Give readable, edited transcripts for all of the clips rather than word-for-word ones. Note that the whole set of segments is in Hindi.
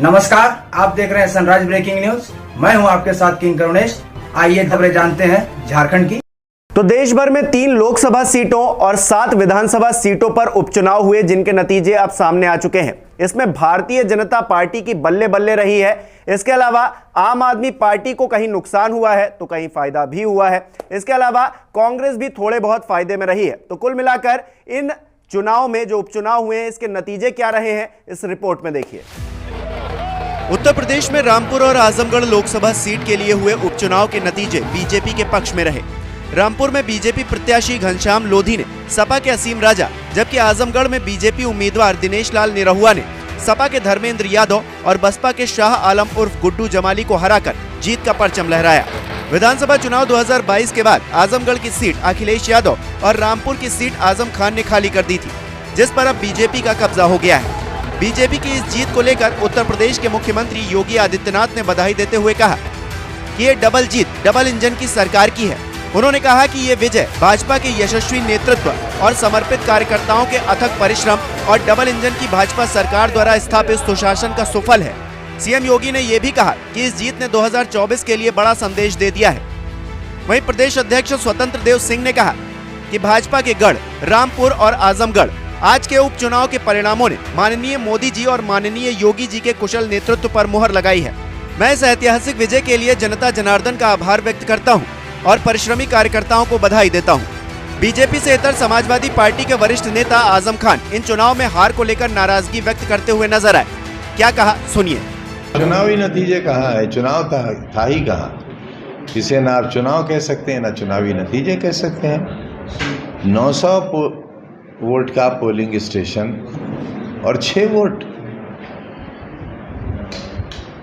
नमस्कार, आप देख रहे हैं सनराइज ब्रेकिंग न्यूज। मैं हूं आपके साथ किंग करुणेश। आइए खबरें जानते हैं झारखंड की। तो देश भर में 3 लोकसभा सीटों और 7 विधानसभा सीटों पर उपचुनाव हुए, जिनके नतीजे अब सामने आ चुके हैं। इसमें भारतीय जनता पार्टी की बल्ले बल्ले रही है। इसके अलावा आम आदमी पार्टी को कहीं नुकसान हुआ है तो कहीं फायदा भी हुआ है। इसके अलावा कांग्रेस भी थोड़े बहुत फायदे में रही है। तो कुल मिलाकर इन चुनाव में जो उपचुनाव हुए हैं, इसके नतीजे क्या रहे हैं, इस रिपोर्ट में देखिए। उत्तर प्रदेश में रामपुर और आजमगढ़ लोकसभा सीट के लिए हुए उपचुनाव के नतीजे बीजेपी के पक्ष में रहे। रामपुर में बीजेपी प्रत्याशी घनश्याम लोधी ने सपा के असीम राजा, जबकि आजमगढ़ में बीजेपी उम्मीदवार दिनेश लाल निरहुआ ने सपा के धर्मेंद्र यादव और बसपा के शाह आलम उर्फ गुड्डू जमाली को हराकर जीत का परचम लहराया। विधानसभा चुनाव 2022 के बाद आजमगढ़ की सीट अखिलेश यादव और रामपुर की सीट आजम खान ने खाली कर दी थी, जिस पर अब बीजेपी का कब्जा हो गया है। बीजेपी की इस जीत को लेकर उत्तर प्रदेश के मुख्यमंत्री योगी आदित्यनाथ ने बधाई देते हुए कहा कि ये डबल जीत डबल इंजन की सरकार की है। उन्होंने कहा कि ये विजय भाजपा के यशस्वी नेतृत्व और समर्पित कार्यकर्ताओं के अथक परिश्रम और डबल इंजन की भाजपा सरकार द्वारा स्थापित सुशासन का सुफल है। सीएम योगी ने ये भी कहा कि इस जीत ने 2024 के लिए बड़ा संदेश दे दिया है। वहीं प्रदेश अध्यक्ष स्वतंत्र देव सिंह ने कहा कि भाजपा के गढ़ रामपुर और आजमगढ़ आज के उपचुनाव के परिणामों ने माननीय मोदी जी और माननीय योगी जी के कुशल नेतृत्व पर मुहर लगाई है। मैं इस ऐतिहासिक विजय के लिए जनता जनार्दन का आभार व्यक्त करता हूं और परिश्रमी कार्यकर्ताओं को बधाई देता हूं। बीजेपी से इतर समाजवादी पार्टी के वरिष्ठ नेता आजम खान इन चुनाव में हार को लेकर नाराजगी व्यक्त करते हुए नजर आए। क्या कहा, सुनिए। चुनावी नतीजे कहाँ है? चुनाव था ही कहाँ? इसे ना आप चुनाव कह सकते हैं ना चुनावी नतीजे कह सकते हैं। 900 वोट का पोलिंग स्टेशन और 6 वोट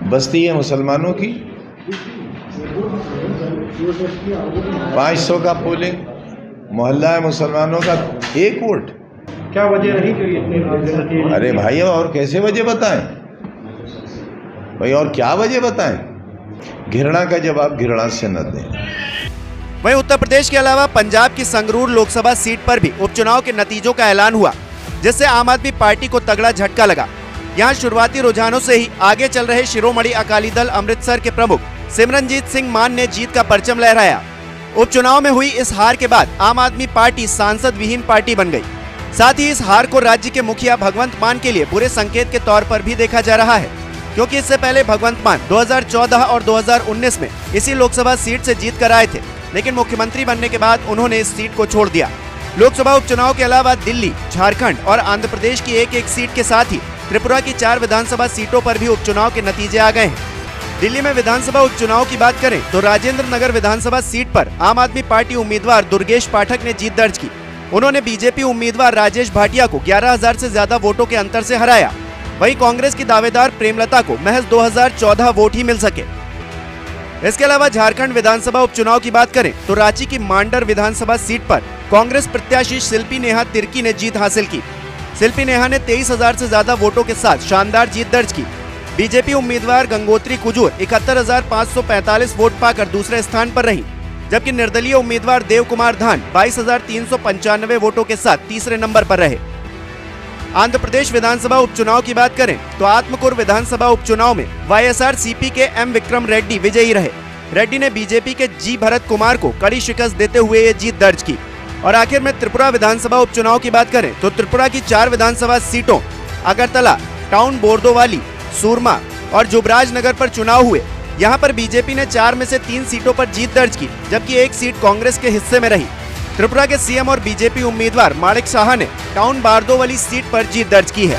बस्ती है मुसलमानों की। 500 का पोलिंग मोहल्ला है मुसलमानों का, 1 वोट। क्या वजह रही कि इतने? अरे भाई, और कैसे वजह बताएं भाई, और क्या वजह बताएं? घृणा का जवाब घृणा से न दें। वहीं उत्तर प्रदेश के अलावा पंजाब की संगरूर लोकसभा सीट पर भी उपचुनाव के नतीजों का ऐलान हुआ, जिससे आम आदमी पार्टी को तगड़ा झटका लगा। यहां शुरुआती रुझानों से ही आगे चल रहे शिरोमणि अकाली दल अमृतसर के प्रमुख सिमरनजीत सिंह मान ने जीत का परचम लहराया। उपचुनाव में हुई इस हार के बाद आम आदमी पार्टी सांसद विहीन पार्टी बन गई। साथ ही इस हार को राज्य के मुखिया भगवंत मान के लिए बुरे संकेत के तौर पर भी देखा जा रहा है, क्योंकि इससे पहले भगवंत मान 2014 और 2019 में इसी लोकसभा सीट से जीत कर आए थे, लेकिन मुख्यमंत्री बनने के बाद उन्होंने इस सीट को छोड़ दिया। लोकसभा उपचुनाव के अलावा दिल्ली, झारखंड और आंध्र प्रदेश की एक सीट के साथ ही त्रिपुरा की 4 विधानसभा सीटों पर भी उपचुनाव के नतीजे आ गए हैं। दिल्ली में विधानसभा उपचुनाव की बात करें तो राजेंद्र नगर विधानसभा सीट पर आम आदमी पार्टी उम्मीदवार दुर्गेश पाठक ने जीत दर्ज की। उन्होंने बीजेपी उम्मीदवार राजेश भाटिया को 11,000 से ज्यादा वोटों के अंतर से हराया। वहीं कांग्रेस की दावेदार प्रेमलता को महज 2014 वोट ही मिल सके। इसके अलावा झारखंड विधानसभा उपचुनाव की बात करें तो रांची की मांडर विधानसभा सीट पर कांग्रेस प्रत्याशी शिल्पी नेहा तिर्की ने जीत हासिल की। शिल्पी नेहा ने 23,000 से ज्यादा वोटों के साथ शानदार जीत दर्ज की। बीजेपी उम्मीदवार गंगोत्री कुजूर 71,545 वोट पाकर दूसरे स्थान पर रही, जबकि निर्दलीय उम्मीदवार देव कुमार धान 22,395 वोटों के साथ तीसरे नंबर पर रहे। आंध्र प्रदेश विधानसभा उपचुनाव की बात करें तो आत्मकूर विधानसभा उपचुनाव में वाईएसआरसीपी के एम विक्रम रेड्डी विजयी रहे। रेड्डी ने बीजेपी के जी भरत कुमार को कड़ी शिकस्त देते हुए ये जीत दर्ज की। और आखिर में त्रिपुरा विधानसभा उपचुनाव की बात करें तो त्रिपुरा की 4 विधानसभा सीटों अगरतला, टाउन बोर्दोवाली, सूरमा और जुबराज नगर पर चुनाव हुए। यहाँ पर बीजेपी ने 4 में से 3 सीटों पर जीत दर्ज की, जबकि 1 सीट कांग्रेस के हिस्से में रही। त्रिपुरा के सीएम और बीजेपी उम्मीदवार माणिक साहा ने टाउन बारदोवाली सीट पर जीत दर्ज की है।